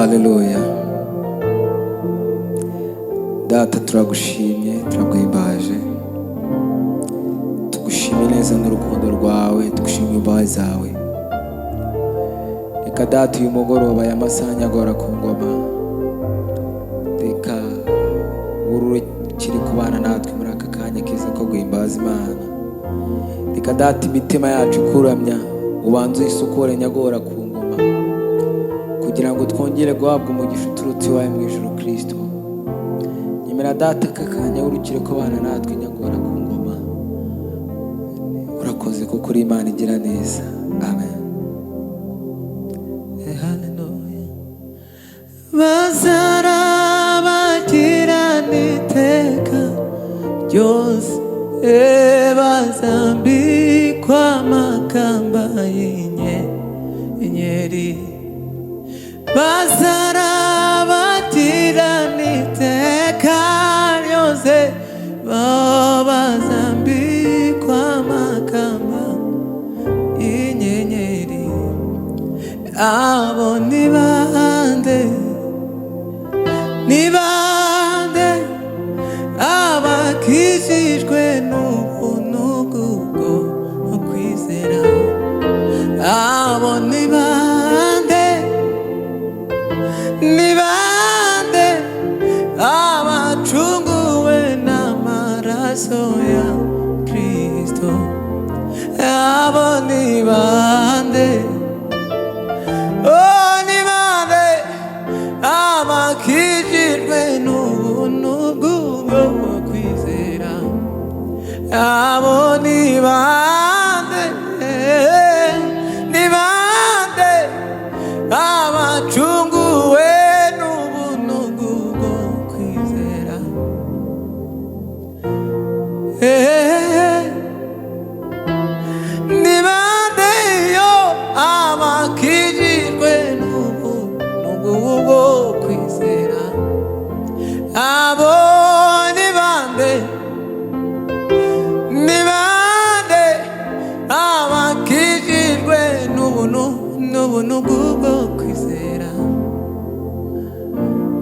Haleluya. Data turagushimye, turaguhimbaje, tugushimye neza n'urukundo rwawe, tugushimye imbabazi zawe. Reka Data uyu mugoroba aya masaha nyagora ku ngoma, reka urukiri kubana natwe muri aka kanya keza ko guhimbaza Imana. Reka Data imitima yacu ikuramya, ubanze uyisukure nyagora ku ngoma, kugira ngo twongere guhabwa umugisha uturutse iwawe mu ijuru Kristo. Nyemera Data aka kanya urukire kubana natwe nyagora ku ngoma. Urakoze kuko uri Imana igira neza. Amen. Hallelujah. Bazarabagirana iteka ryose, bazambikwa amakamba y'inyenyeri. Bazarabagirana iteka ryose, bazambikwa amakamba y'inyenyeri. Abo ni bande, ni bande abakijijwe n'ubuntu bw'ubwo kwizera. Abo ni bande, ni bande abacunguwe n'amaraso ya Kristo. Abo ni bande, oh ni bande abakijijwe n'ubuntu bw'ubwo kwizera. Abo ni bande, ni bande abacunguwe n'ubuntu bw'ubwo kwizera. Ni bande yo abakijijwe n'ubuntu bw'ubwo kwizera. Abo ni bande, ni bande abakijijwe n'ubuntu bw'ubwo kwizera.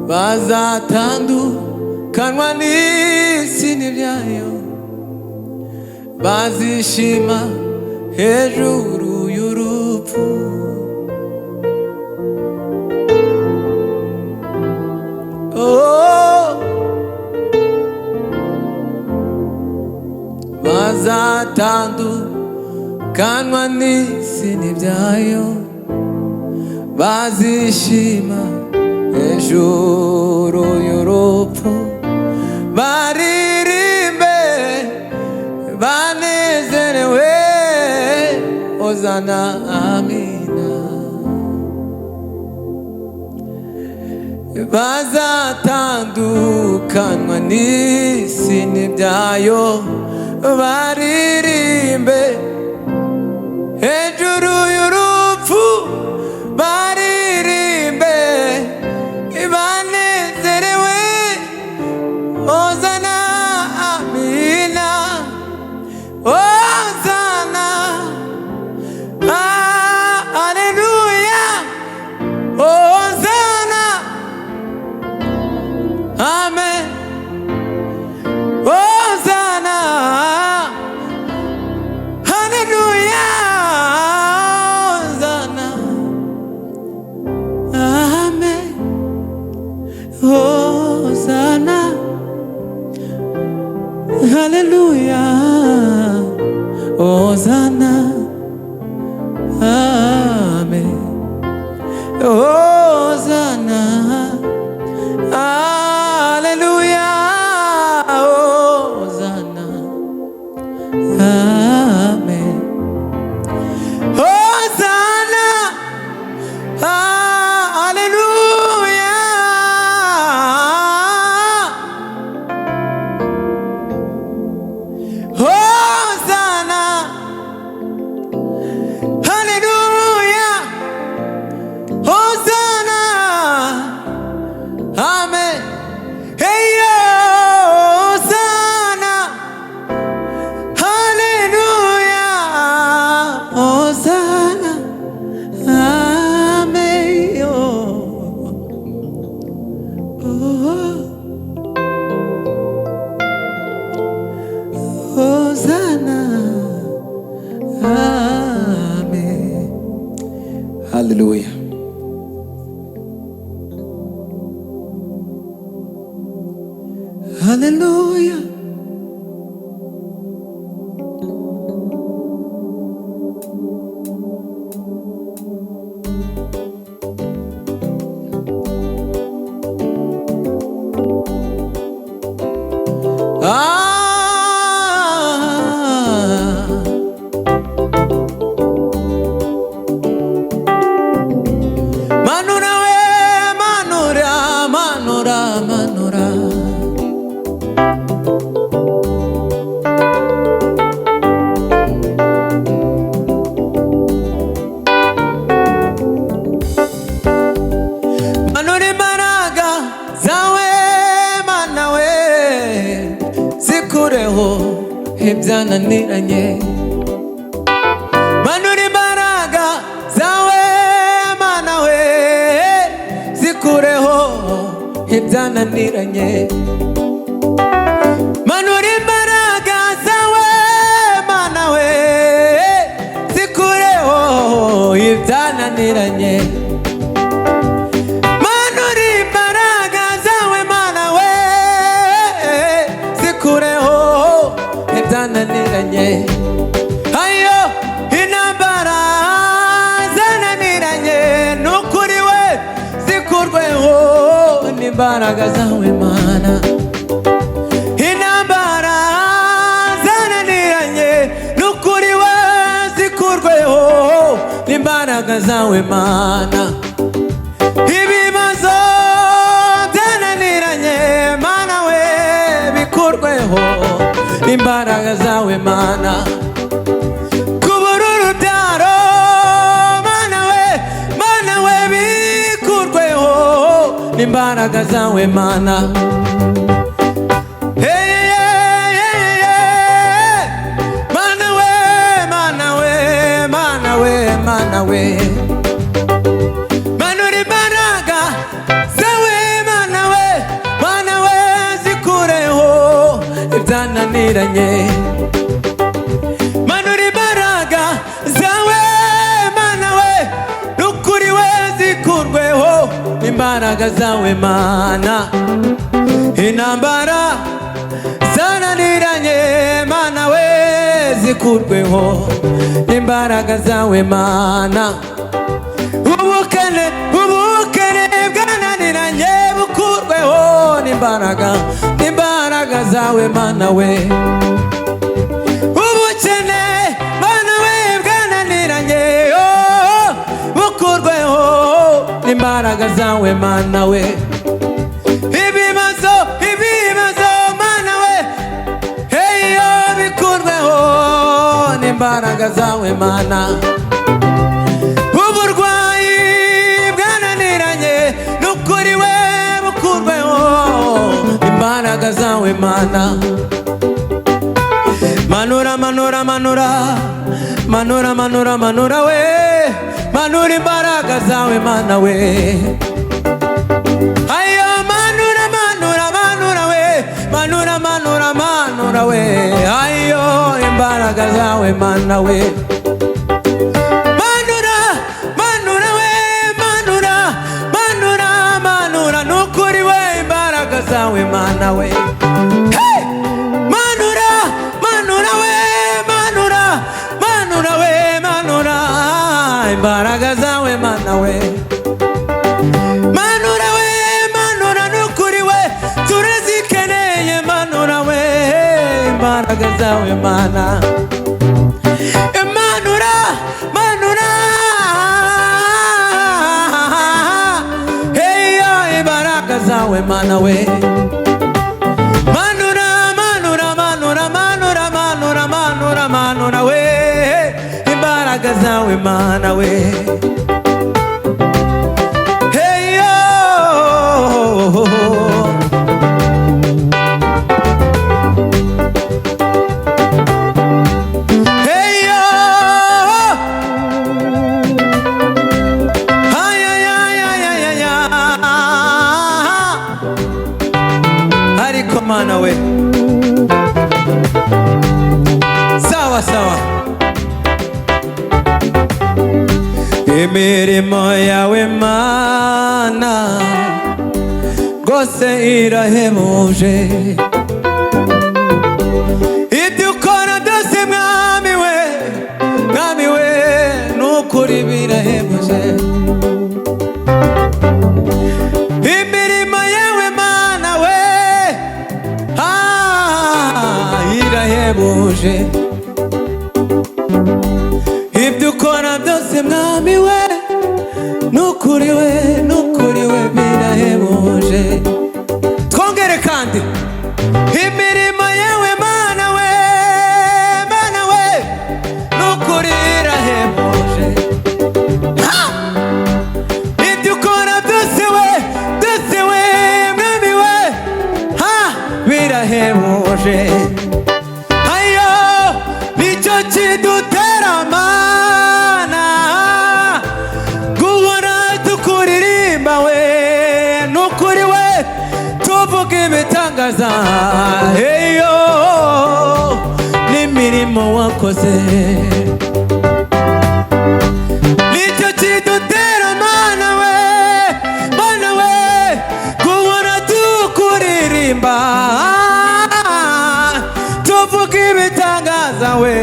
Bazatandukanwa n'isi n'ibyayo, bazishima hejuru y'urupfu. Oh, bazatandukanwa n'isi n'ibyayo, bazishima hejuru y'urupfu. Baririmbe banezerewe, Hozana amina. Bazatandukanwa n'isi n'ibyayo, baririmbe hejuru y'urupfu. Baririmbe banezerewe, Hozana amina. Hozana, haleluya. Hozana, amen. Hozana, haleluya. Hozana, amen. Hozana, haleluya. Hozana, amen. Hozana, haleluya. Hozana, amen. Hozana, haleluya. Hozana, haleluya. Hozana. haleluya. Hallelujah. Manura we, manura, manura, manura. Manura imbaraga zawe, mana we, zikureho ibyananiranye. Manura imbaraga zawe, mana we, zikureho ibyananiranye. Manura imbaraga zawe, mana we, zikureho ibyananiranye. Manura imbaraga zawe, mana we, zikureho ibyananiranye. Ayo intambara zananiranye nukuri we, zikurweho n'imbaraga zawe mana. Intambara zananiranye nukuri we, zikurweho n'imbaraga zawe mana. Ibibazo byananiranye mana we, bikurweho n'imbaraga zawe mana. Kubura urubyaro mana we, bikurweho n'imbaraga zawe mana. Hey, hey, hey, hey. Mana we, mana we, mana we, mana we. Manura imbaraga zawe mana we, zikureho ibyananiranye. Manura imbaraga zawe mana we, nukuri we, zikurweho imbaraga zawe mana. Intambara zananiranye mana we, zikurweho imbaraga zawe mana. Ubukene bwananiranye bukurweho n'imbaraga zawe mana we. Ubukene mana we bwananiranye bukurweho n'imbaraga zawe mana we. Ibibazo mana we, hey yo, bikurweho n'imbaraga zawe mana. Uburwayi bwananiranye nukuri we, bukurweho imbaraga zawe mana. Manura, manura, manura, manura, manura, manura we, manura imbaraga zawe mana we. Ayo manura, manura, manura we, manura, manura, manura we. Ayo imbaraga zawe mana we. Manura, manura we, manura, manura, manura, nukuri we, imbaraga zawe mana we. Hey! Manura, manura we, manura, manura we, manura, imbaraga zawe mana we. Manura we, manura, nukuri we, turazikeneye manura we, imbaraga zawe mana. Manura, manura, hey yo, imbaraga zawe mana we. Manura, manura, manura, manura, manura, manura, manura we, imbaraga zawe mana we. Hey yo, hey yo, ay, ay, ay, ay, ay, ay, ay. Ariko mana we, sawa sawa. imirimo yawe Mana rwose irahebuje, ibyo ukora byose mwami we, mwami we nukuri birahebuje. Imirimo yawe Mana we irahebuje, ibyo ukora byose mwami we nukuri we, nukuri we birahebuje. Twongere kandi imirimo yawe Mana we, Mana we nukuri irahebuje, ibyo ukora byose we, byose we mwami we birahebuje. Ayo nicyo kidutera Mana guhora tukuririmba we, nukuri we tuvuga ibitangaza. Eyo n'imirimo wakoze, nicyo kidutera Mana we, Mana we guhora tukuririmba, tuvuga ibitangaza we,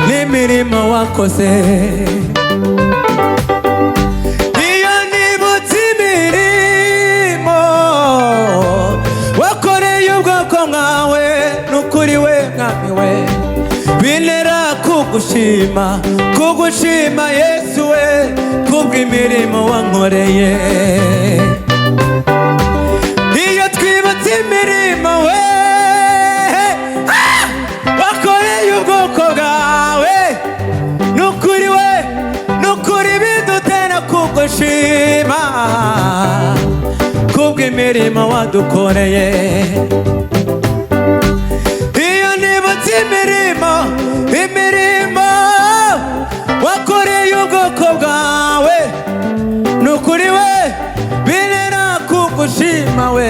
n'imirimo wakoze. Iyo nibutse imirimo wakoreye ubwoko bwawe, nukuri we mwami we bintera kugushima, kugushima Yesu we kubw'imirimo wankoreye. Iyo twibutse imirimo we wakoreye ubwoko bwawe, nukuri we, nukuri bidutera kugushima kubw'imirimo wadukoreye. Iyo nibutse imirimo, imirimo wakoreye ubwoko bwawe, nukuri we bintera kugushima we,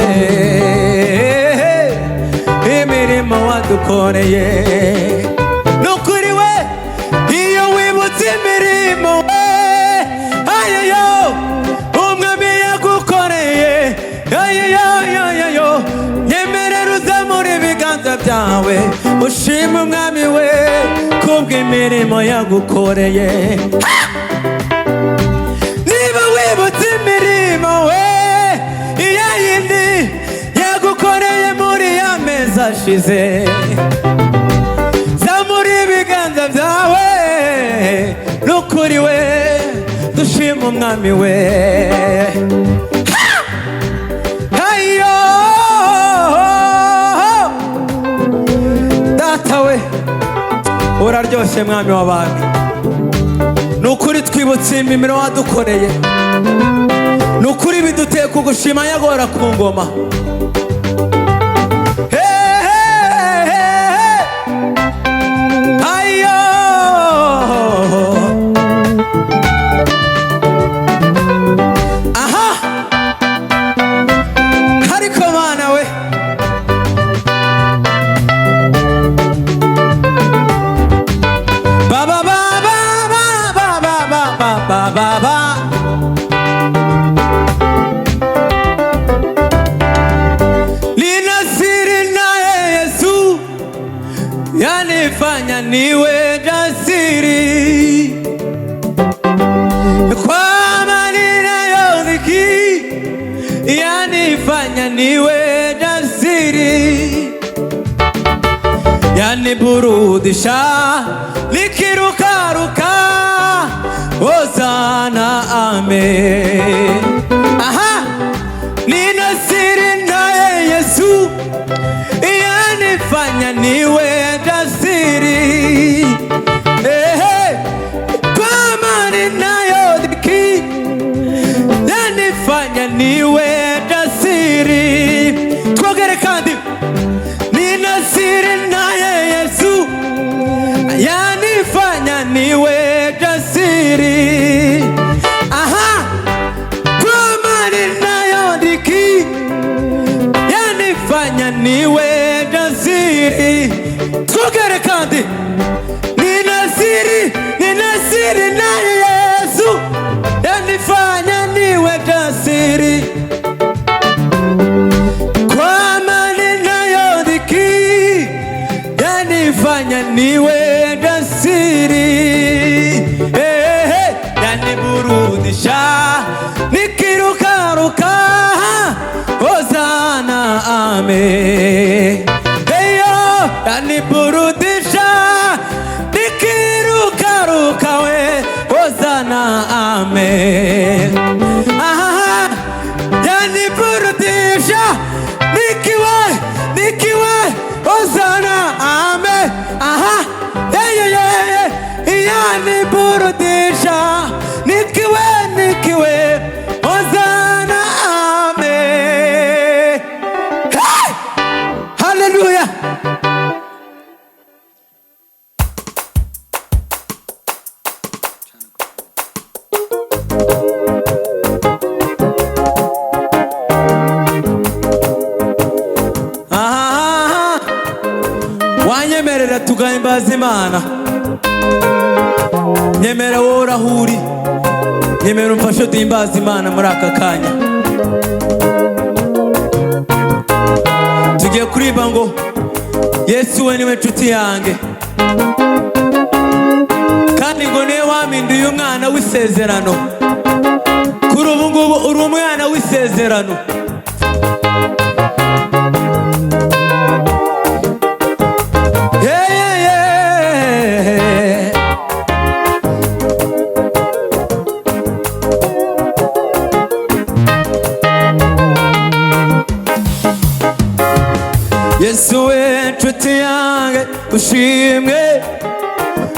imirimo wadukoreye, nukuri we. Iyo wibutse imirimo we, ayoyo umwami yagukoreye, ayoyo nyemerera uzamura ibiganza byawe ushima umwami we kubw'imirimo yagukoreye. Niba wibutse imirimo we, iya yindi yagukoreye muri ya mezi ashize, zamura ibiganza byawe nukuri we dushima umwami we. Ayo data we uraryoshye mwami w'abami, nukuri twibutse imirimo wadukoreye, nukuri biduteye kugushima yagora ku ngoma. Yanifanya niwe jasiri kwa maneno yote, yanifanya niwe jasiri, yaniburudisha nikirukaruka, Hosana amen. Nina siri naye Yesu, yanifanya niwe jasiri, kwa maneno yote, yanifanya niwe jasiri. Twongere kandi, nina siri naye Yesu, yanifanya niwe jasiri, kwa maneno yote, yanifanya niwe jasiri. Twongere kandi, nina siri, nina siri burudisha nikirukaruka Hosana amen. Eyo yaniburudisha nikirukaruka we Hosana amen. Yaniburudisha nikiwe Hosana amen. Yaniburudisha nikiwe Hosana amen. Hey! Hallelujah. Wanyemerera tugahimbaza Imana. Nyemera wowe urahuri, nyemera umfashe duhimbaza Imana muri aka kanya. Tugiye kuririmba ngo Yesu we niwe nshuti yanjye, kandi ngo niwe wampinduye umwana w'isezerano. Kuri ubu ngubu uri umwana w'isezerano. Yesu we nshuti yanjye ushimwe,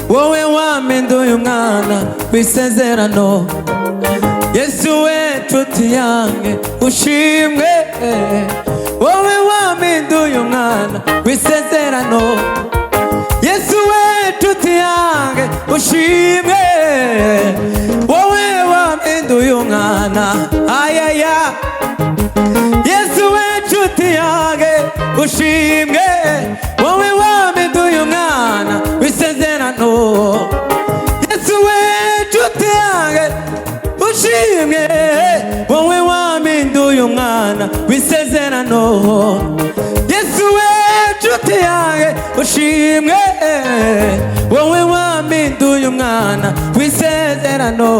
wowe wampinduye umwana w'isezerano. Yesu we nshuti yanjye ushimwe, wowe wampinduye umwana w'isezerano. Yesu we nshuti yanjye ushimwe, wowe wampinduye umwana. Ayaya. Yesu we nshuti yanjye ushimwe, wowe wampinduye umwana w'isezerano. Yesu we nshuti yanjye ushimwe, wowe wampinduye umwana w'isezerano. Yesu we nshuti yanjye ushimwe, wowe wampinduye umwana w'isezerano.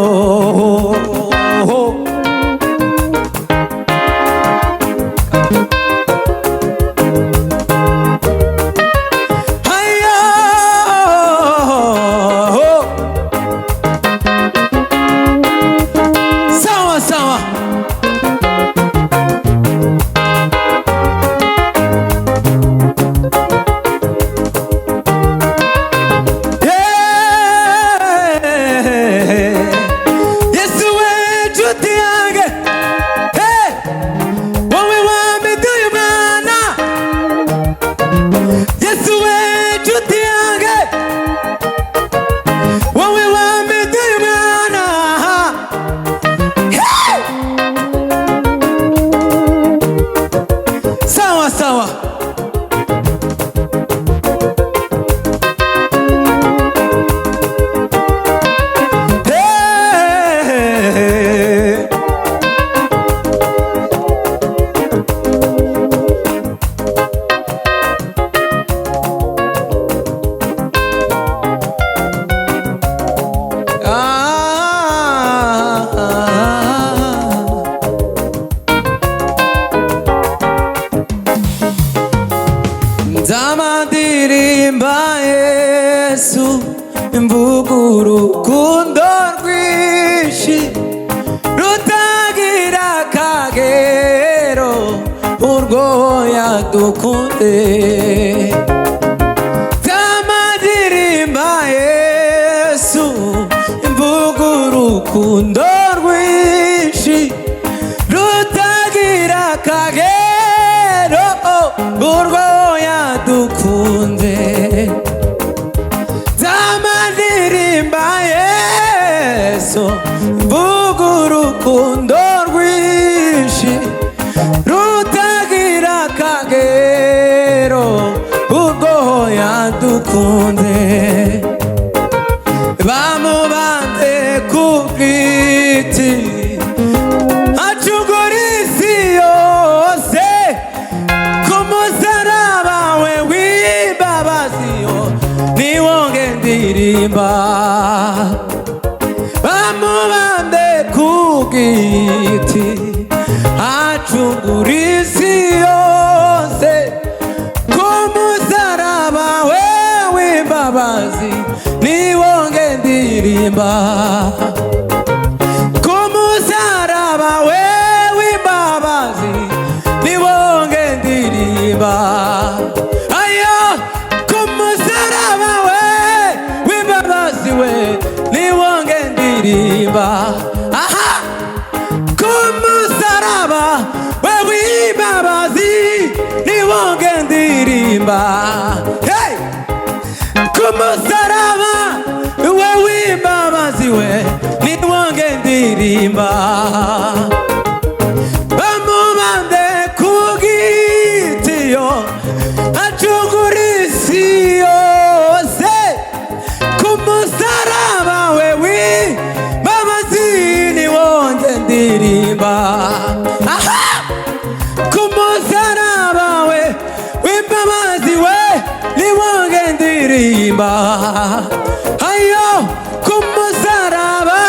Nzamadirimba Yesu, mvuga urukundo rwinshi rutagira akagero, urwo yadukunze. Nzamadirimba Yesu, mvuga urukundo rwinshi rutagira akagero, urwo yadukunze. Nzamadirimba Yesu, mvuga urukundo rwinshi rutagira akagero, urwo yadukunze. Bamubanze ku giti acugura isi yose, ku musaraba we w'imbabazi niwo nge ndirimba. Bamubambe ku giti acungura isi yose ku musaraba we w'imbabazi niwo ndirimba ku musaraba we w'imbabazi niwo ndirimba ayo ku musaraba we w'imbabazi we niwo ndirimba aha ku musaraba we w'imbabazi niwo ndirimba hey ku musaraba we w'imbabazi we niwo ndirimba bamubambe ku giti yo acungura isi yose ku musaraba we w'imbabazi niwo ndirimba aha ku musaraba we w'imbabazi we niwo ndirimba ayo ku musaraba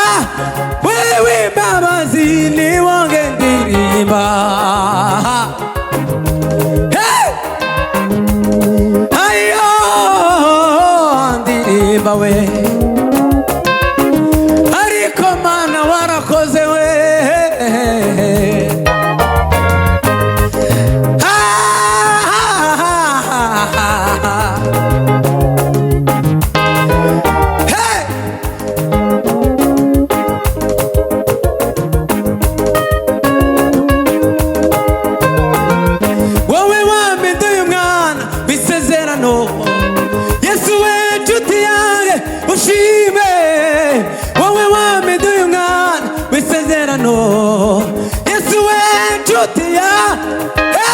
we w'imbabazi niwo ndirimba hey ayo ndirimba we ariko mana warakoze we Yesu we nshuti yanjye ushime wowe wampeduye umwana w'isezerano Yesu we nshuti yanjye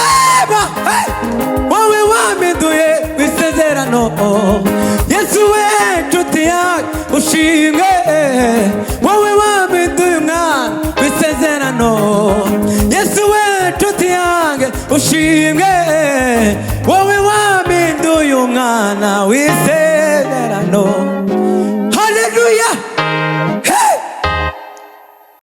wowe wampeduye w'isezerano Yesu we nshuti yanjye ushime